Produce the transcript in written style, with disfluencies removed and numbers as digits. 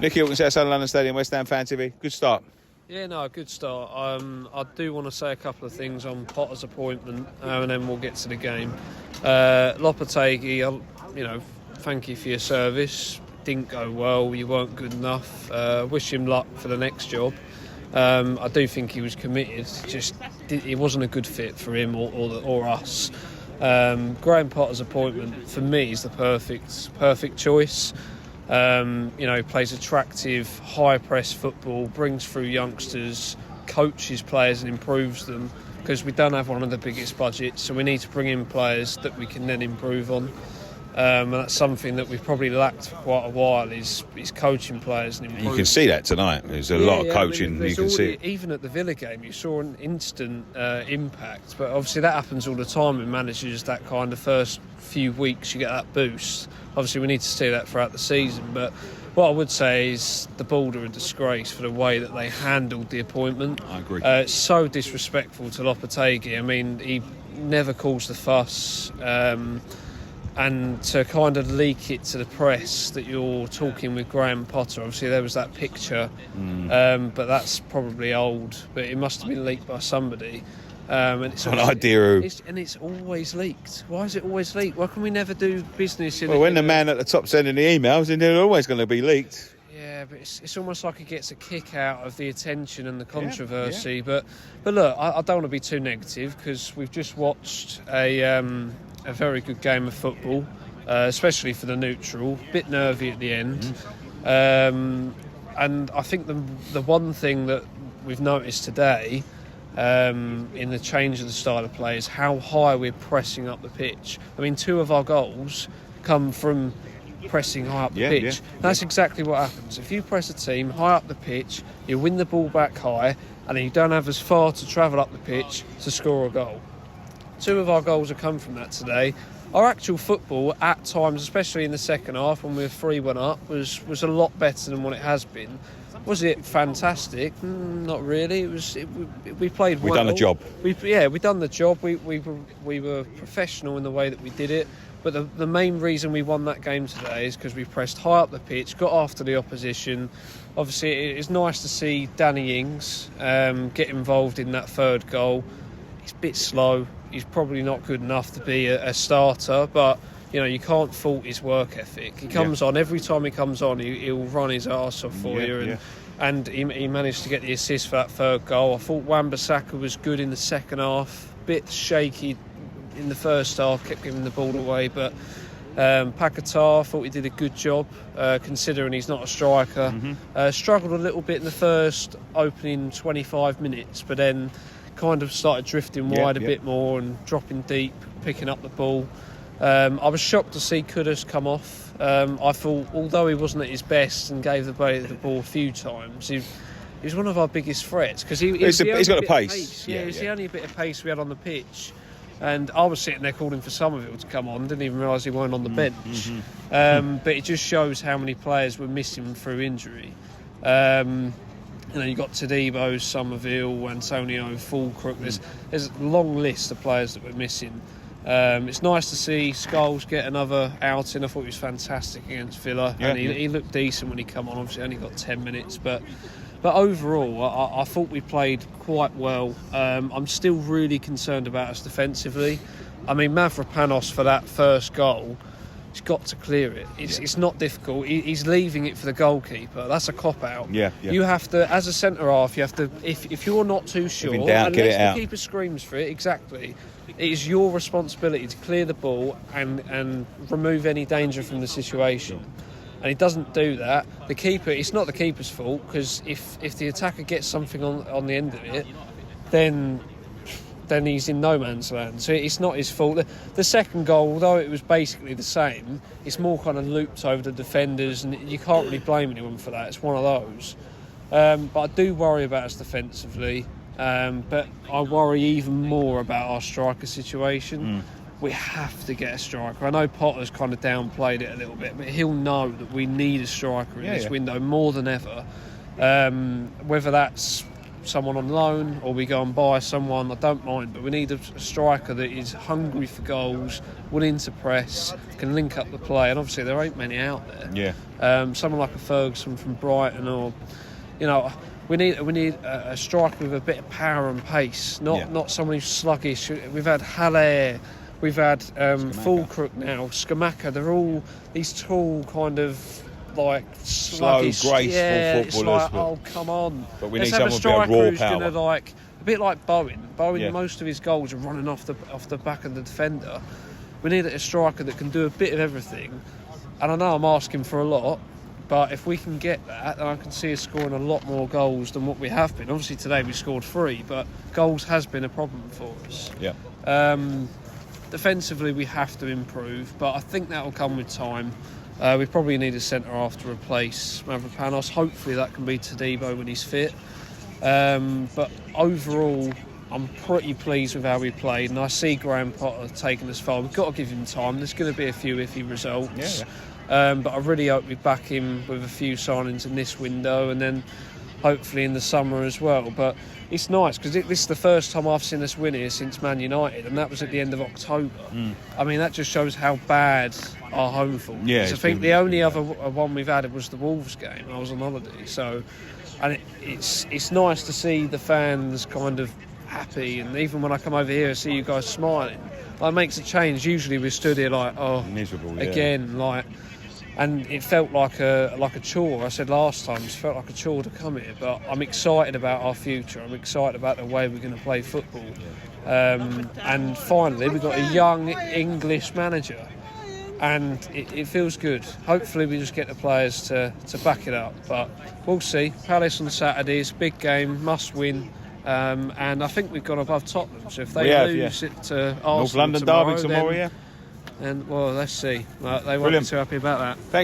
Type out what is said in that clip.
Nicky Hawkins, outside London Stadium, West Ham Fan TV. Good start. Yeah, no, good start. I do want to say a couple of things on Potter's appointment, and then we'll get to the game. Lopetegui, thank you for your service. Didn't go well. You weren't good enough. Wish him luck for the next job. I do think he was committed. Just it wasn't a good fit for him or us. Graham Potter's appointment for me is the perfect choice. Plays attractive, high-press football, brings through youngsters, coaches players and improves them, because we don't have one of the biggest budgets, so we need to bring in players that we can then improve on. And that's something that we've probably lacked for quite a while, is coaching players and improving. You can see that tonight. There's a lot of coaching. You can see it. Even at the Villa game, you saw an instant impact. But obviously that happens all the time in managers, that kind of first few weeks you get that boost. Obviously we need to see that throughout the season. But what I would say is the board are a disgrace for the way that they handled the appointment. I agree. It's so disrespectful to Lopetegui. I mean, he never calls the fuss. And to kind of leak it to the press that you're talking with Graham Potter, obviously there was that picture, but that's probably old, but it must have been leaked by somebody. And it's an idea. And it's always leaked. Why is it always leaked? Why can we never do business in? Well, when the man at the top sending the emails, then they're always going to be leaked. Yeah, but it's almost like it gets a kick out of the attention and the controversy. Yeah. But look, I don't want to be too negative, because we've just watched a very good game of football, especially for the neutral. Bit nervy at the end. And I think the one thing that we've noticed today in the change of the style of play is how high we're pressing up the pitch. I mean, 2 of our goals come from pressing high up the pitch. Yeah. That's exactly what happens. If you press a team high up the pitch, you win the ball back high, and then you don't have as far to travel up the pitch to score a goal. 2 of our goals have come from that today. Our actual football at times, especially in the second half when we were 3-1 up, was a lot better than what it has been. Was it fantastic? Not really. We played well. We done the job. We done the job. We were professional in the way that we did it. But the main reason we won that game today is because we pressed high up the pitch, got after the opposition. Obviously, it's nice to see Danny Ings get involved in that third goal. He's a bit slow. He's probably not good enough to be a starter, but you can't fault his work ethic. He comes on, every time he comes on, he'll run his arse off for you. And he managed to get the assist for that third goal. I thought Wan-Bissaka was good in the second half, bit shaky in the first half, kept giving the ball away, but Paquetá, I thought he did a good job, considering he's not a striker. Struggled a little bit in the first opening 25 minutes, but then kind of started drifting wide a bit more and dropping deep, picking up the ball. I was shocked to see Kudus come off. I thought, although he wasn't at his best and gave the ball a few times, he was one of our biggest threats, because he's got a pace. He's the only bit of pace we had on the pitch. And I was sitting there calling for Somerville to come on, didn't even realise he weren't on the bench. But it just shows how many players were missing through injury. You've got Tadibo, Somerville, Antonio, Fulcrook. There's a long list of players that we're missing. It's nice to see Scholes get another outing. I thought he was fantastic against Villa, and he looked decent when he come on. Obviously only got 10 minutes, but overall I thought we played quite well. I'm still really concerned about us defensively. I mean, Mavropanos, for that first goal, he's got to clear it. It's not difficult. He's leaving it for the goalkeeper. That's a cop-out. You have to, as a centre-half, you have to, if you're not too sure, unless the keeper screams for it, exactly, it is your responsibility to clear the ball and remove any danger from the situation. And he doesn't do that. The keeper, it's not the keeper's fault, because if the attacker gets something on the end of it, then he's in no man's land. So it's not his fault. The second goal, although it was basically the same, it's more kind of looped over the defenders, and you can't really blame anyone for that. It's one of those. But I do worry about us defensively. But I worry even more about our striker situation. We have to get a striker. I know Potter's kind of downplayed it a little bit, but he'll know that we need a striker in this window more than ever. Whether that's someone on loan or we go and buy someone, I don't mind, but we need a striker that is hungry for goals, willing to press, can link up the play, and obviously there ain't many out there. Someone like a Ferguson from Brighton, or we need a striker with a bit of power and pace, not someone who's sluggish. We've had Haller, we've had Fulcrook now, Skamaka. They're all these tall kind of like sluggish, slow, graceful footballers. It's like, oh come on! But we Let's need have someone a striker with a bit of who's raw power. going to like a bit like Bowen. Bowen, most of his goals are running off the back of the defender. We need a striker that can do a bit of everything. And I know I'm asking for a lot, but if we can get that, then I can see us scoring a lot more goals than what we have been. Obviously today we scored 3, but goals has been a problem for us. Defensively we have to improve, but I think that will come with time. We probably need a centre-half to replace Mavropanos. Hopefully that can be Todibo when he's fit. But overall, I'm pretty pleased with how we played, and I see Graham Potter taking us far. We've got to give him time. There's going to be a few iffy results. But I really hope we back him with a few signings in this window, and then hopefully in the summer as well. But it's nice because this is the first time I've seen us win here since Man United, and that was at the end of October. I mean, that just shows how bad our home form is. I think the only other one we've had was the Wolves game. I was on holiday, and it's nice to see the fans kind of happy, and even when I come over here I see you guys smiling, it makes a change. Usually we stood here like, miserable again, and it felt like a chore. I said last time, it felt like a chore to come here, but I'm excited about our future. I'm excited about the way we're going to play football. And finally, we've got a young English manager, and it feels good. Hopefully we just get the players to back it up, but we'll see. Palace on Saturday is a big game, must win. And I think we've gone above Tottenham, so if they lose it to Arsenal North London tomorrow, derby tomorrow, and well, let's see. They won't be too happy about that. Thanks.